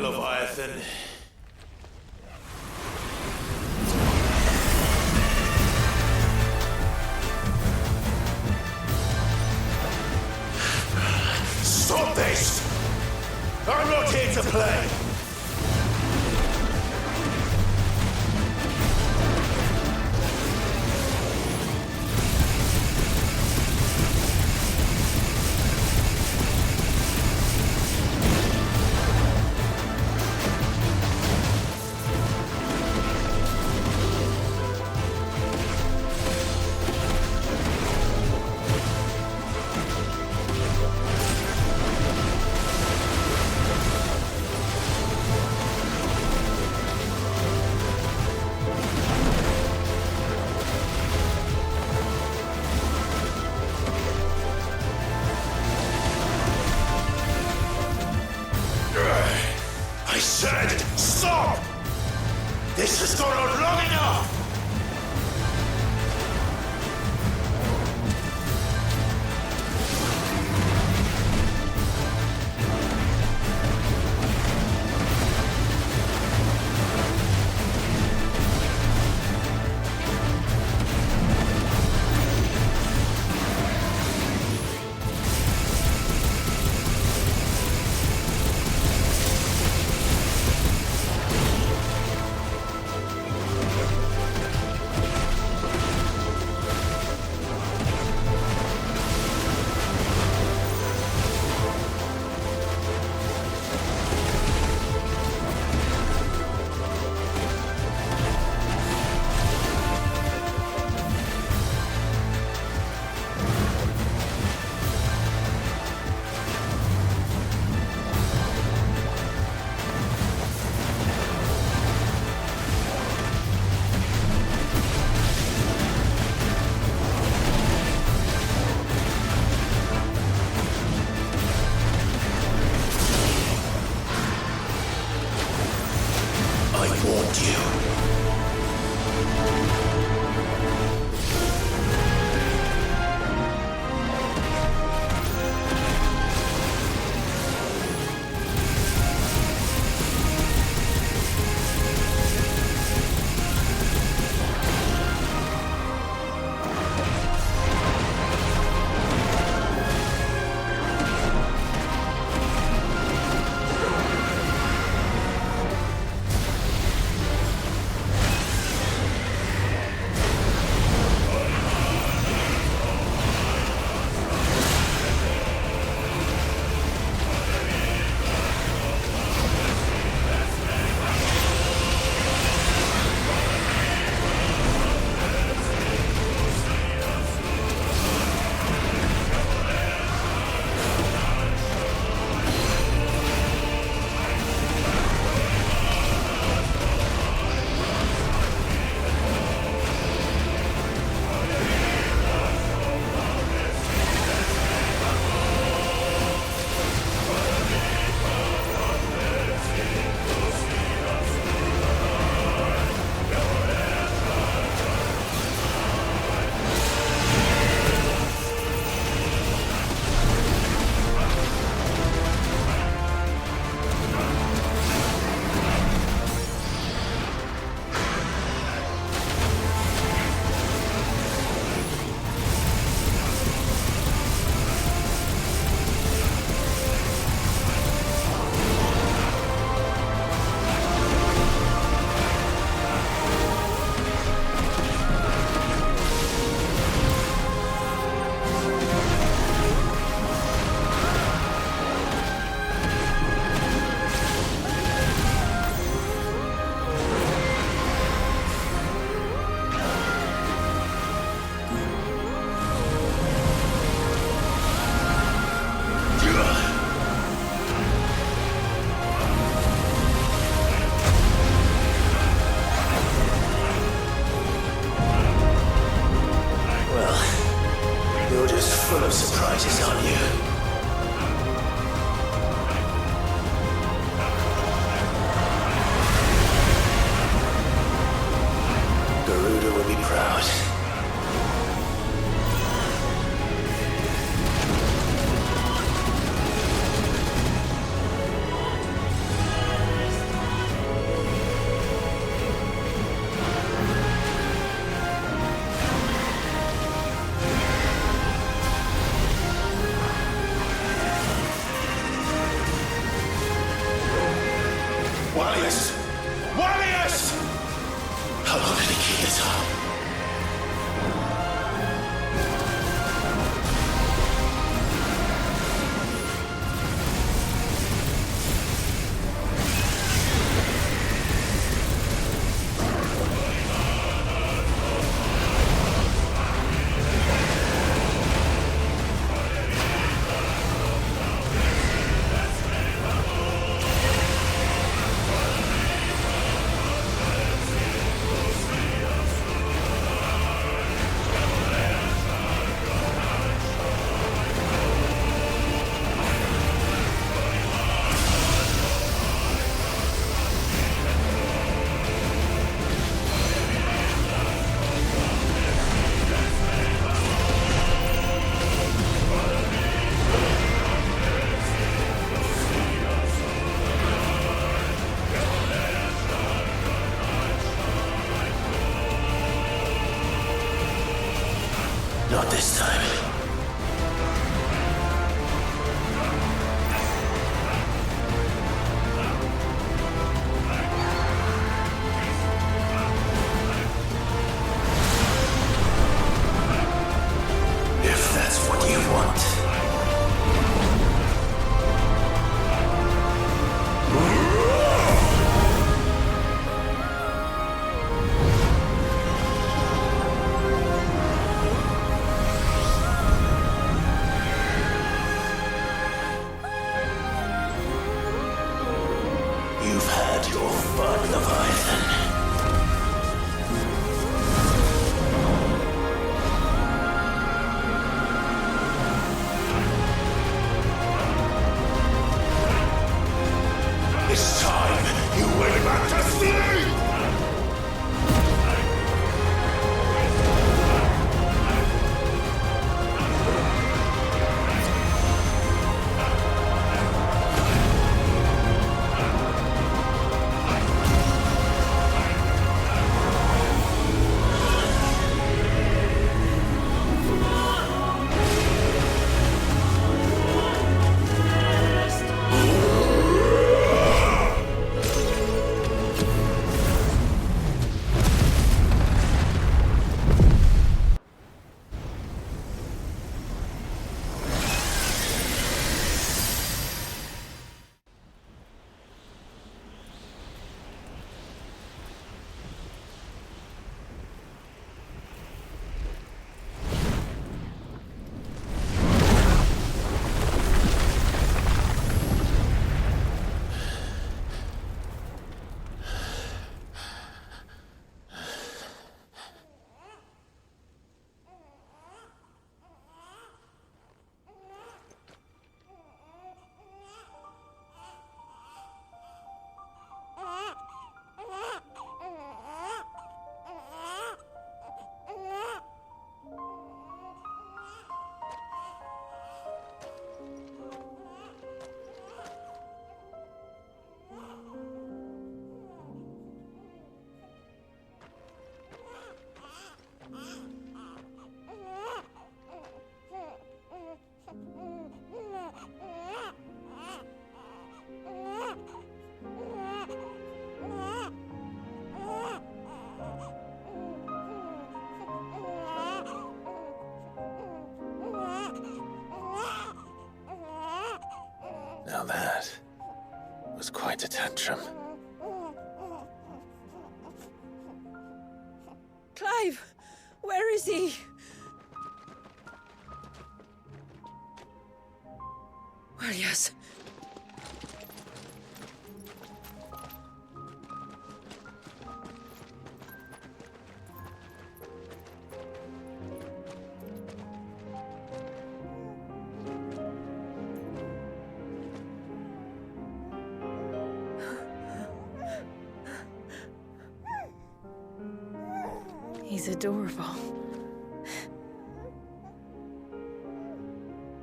Leviathan. Stop this! I'm not here to play! I said, stop! This has gone on long enough! full of surprises, aren't you? Garuda will be proud. Your blood, Leviathan. This time, you went back to sleep! Now that was quite a tantrum. Clive! Where is he? Well, yes. He's adorable.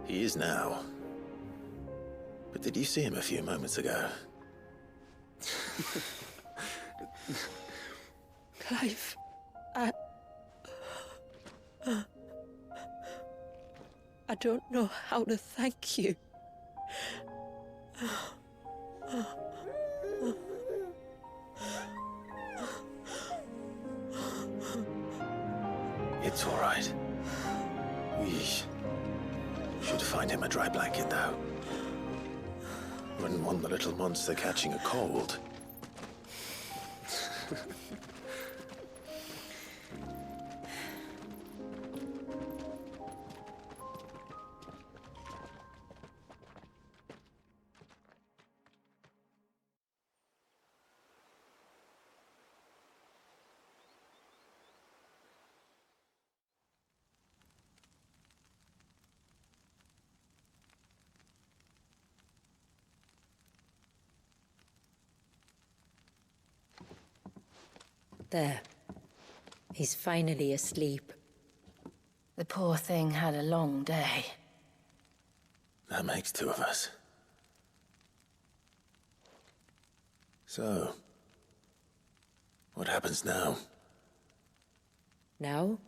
He is now. But did you see him a few moments ago? Clive, I don't know how to thank you. It's all right. We should find him a dry blanket, though. Wouldn't want the little monster catching a cold. There. He's finally asleep. The poor thing had a long day. That makes two of us. So, what happens now? Now?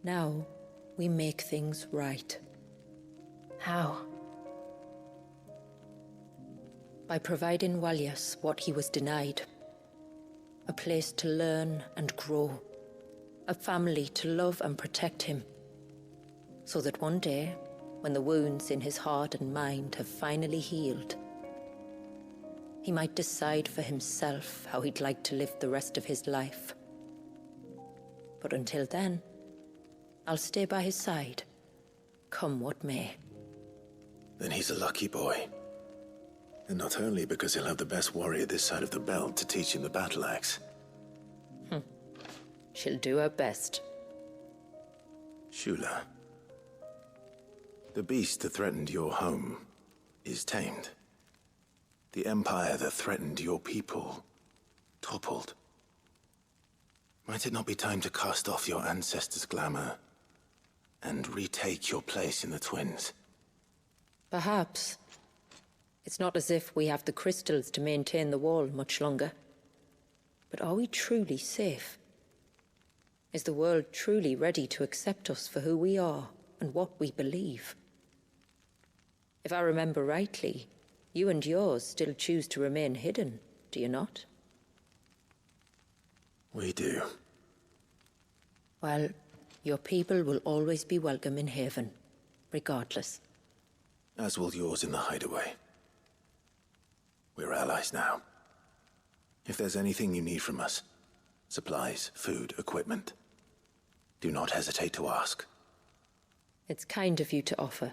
Now, we make things right. How? By providing Walyas what he was denied. A place to learn and grow. A family to love and protect him. So that one day, when the wounds in his heart and mind have finally healed, he might decide for himself how he'd like to live the rest of his life. But until then, I'll stay by his side, come what may. Then he's a lucky boy. And not only because he'll have the best warrior this side of the belt to teach him the battle axe. She'll do her best. Shula. The beast that threatened your home is tamed. The empire that threatened your people toppled. Might it not be time to cast off your ancestors' glamour and retake your place in the Twins? Perhaps. It's not as if we have the crystals to maintain the wall much longer. But are we truly safe? Is the world truly ready to accept us for who we are and what we believe? If I remember rightly, you and yours still choose to remain hidden, do you not? We do. Well, your people will always be welcome in Haven, regardless. As will yours in the hideaway. We're allies now. If there's anything you need from us, supplies, food, equipment, do not hesitate to ask. It's kind of you to offer.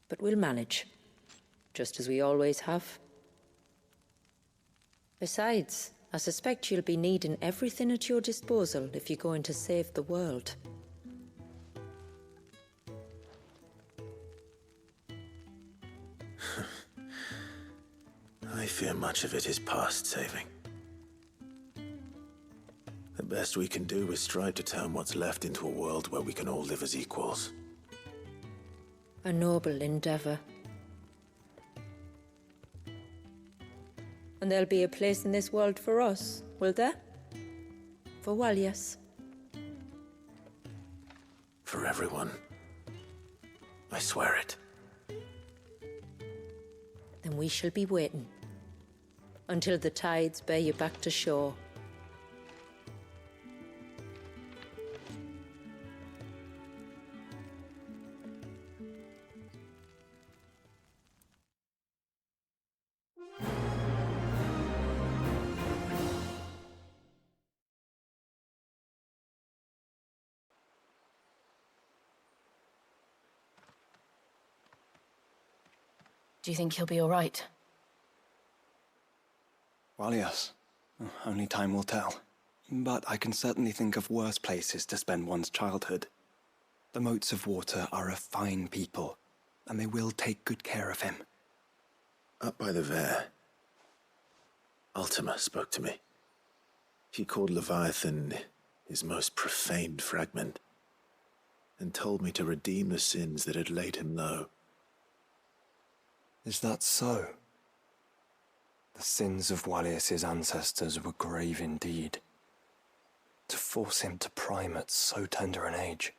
But we'll manage, just as we always have. Besides, I suspect you'll be needing everything at your disposal if you're going to save the world. I fear much of it is past saving. The best we can do is strive to turn what's left into a world where we can all live as equals. A noble endeavor. And there'll be a place in this world for us, will there? For Walias. For everyone. I swear it. Then we shall be waiting. Until the tides bear you back to shore. Do you think he'll be all right? Well, yes. Only time will tell. But I can certainly think of worse places to spend one's childhood. The Moats of Water are a fine people, and they will take good care of him. Up by the Vare, Ultima spoke to me. He called Leviathan his most profaned fragment, and told me to redeem the sins that had laid him low. Is that so? The sins of Walias's ancestors were grave indeed. To force him to prime at so tender an age.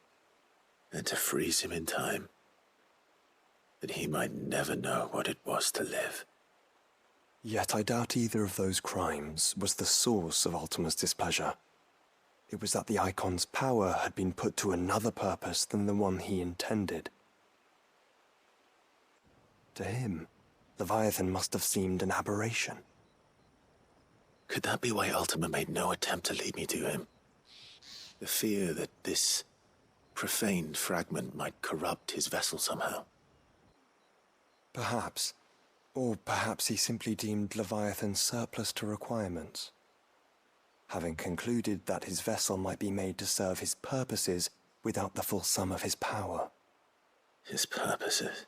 And to freeze him in time, that he might never know what it was to live. Yet I doubt either of those crimes was the source of Ultima's displeasure. It was that the Icon's power had been put to another purpose than the one he intended. To him, Leviathan must have seemed an aberration. Could that be why Ultima made no attempt to lead me to him? The fear that this profaned fragment might corrupt his vessel somehow. Perhaps. Or perhaps he simply deemed Leviathan surplus to requirements. Having concluded that his vessel might be made to serve his purposes without the full sum of his power. His purposes?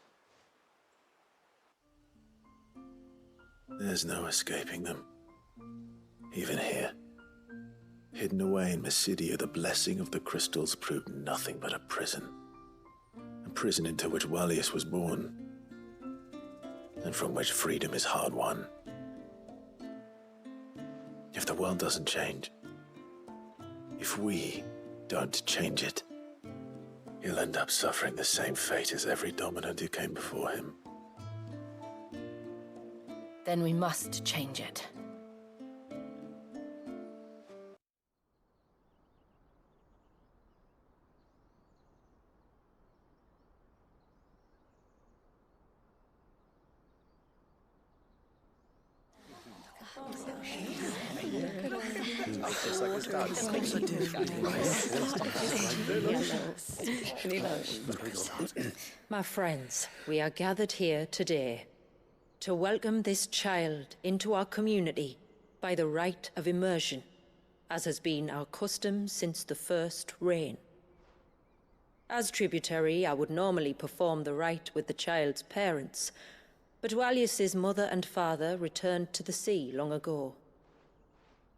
There's no escaping them. Even here. Hidden away in Mysidia, the blessing of the crystals proved nothing but a prison. A prison into which Walias was born, and from which freedom is hard won. If the world doesn't change, if we don't change it, he'll end up suffering the same fate as every dominant who came before him. Then we must change it. My friends, we are gathered here today to welcome this child into our community by the rite of immersion, as has been our custom since the first reign. As tributary, I would normally perform the rite with the child's parents, but Walius's mother and father returned to the sea long ago.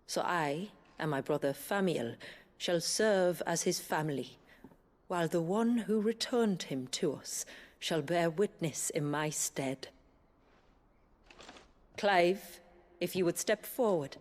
So I and my brother Famiel shall serve as his family, while the one who returned him to us shall bear witness in my stead. Clive, if you would step forward.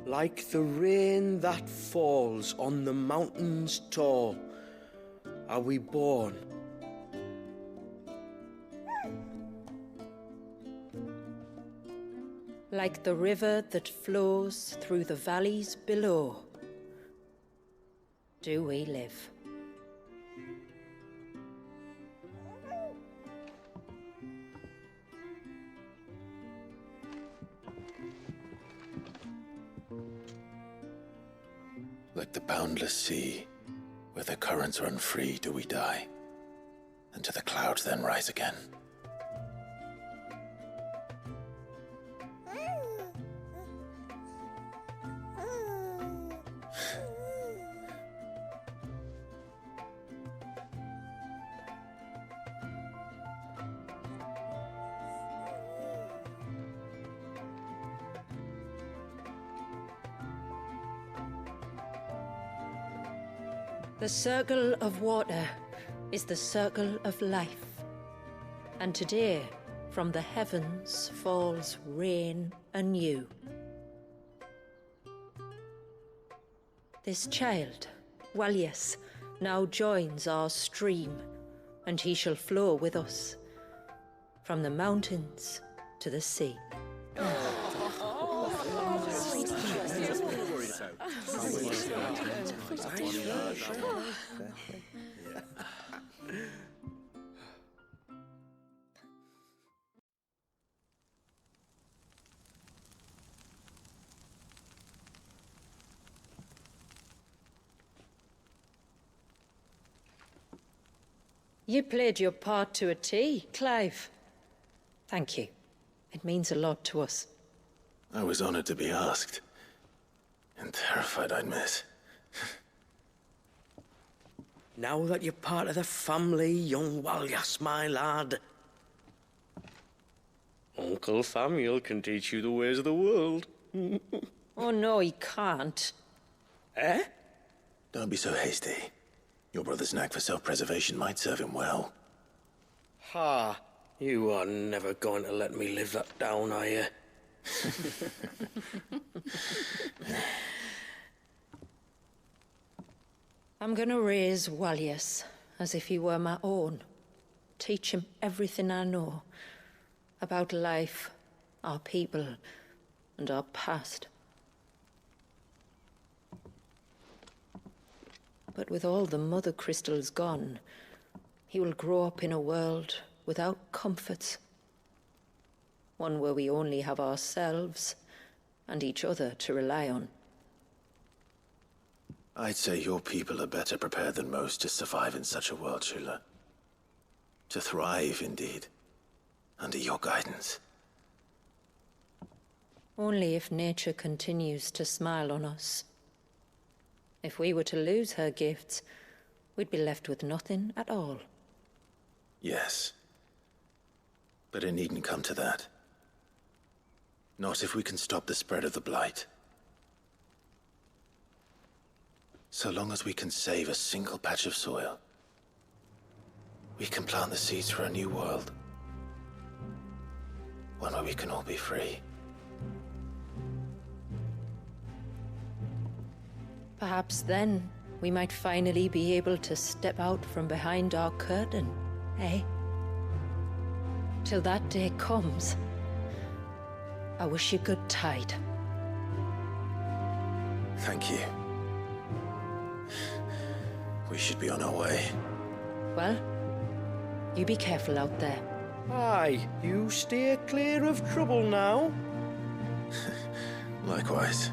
Like the rain that falls on the mountains tall, are we born. Like the river that flows through the valleys below, do we live. Like the boundless sea, where the currents run free, do we die, and to the clouds then rise again. The circle of water is the circle of life, and today from the heavens falls rain anew. This child, Walius, now joins our stream, and he shall flow with us from the mountains to the sea. You played your part to a T, Clive. Thank you. It means a lot to us. I was honored to be asked. And terrified I'd miss. Now that you're part of the family, young Walius, my lad. Uncle Famiel can teach you the ways of the world. Oh no, he can't. Eh? Don't be so hasty. Your brother's knack for self-preservation might serve him well. Ha! You are never going to let me live that down, are you? I'm gonna raise Walius as if he were my own. Teach him everything I know about life, our people, and our past. But with all the mother crystals gone, he will grow up in a world without comforts. One where we only have ourselves and each other to rely on. I'd say your people are better prepared than most to survive in such a world, Shula. To thrive, indeed, under your guidance. Only if nature continues to smile on us. If we were to lose her gifts, we'd be left with nothing at all. Yes. But it needn't come to that. Not if we can stop the spread of the Blight. So long as we can save a single patch of soil, we can plant the seeds for a new world. One where we can all be free. Perhaps then, we might finally be able to step out from behind our curtain, eh? Till that day comes, I wish you good tide. Thank you. We should be on our way. Well, you be careful out there. Aye, you steer clear of trouble now. Likewise.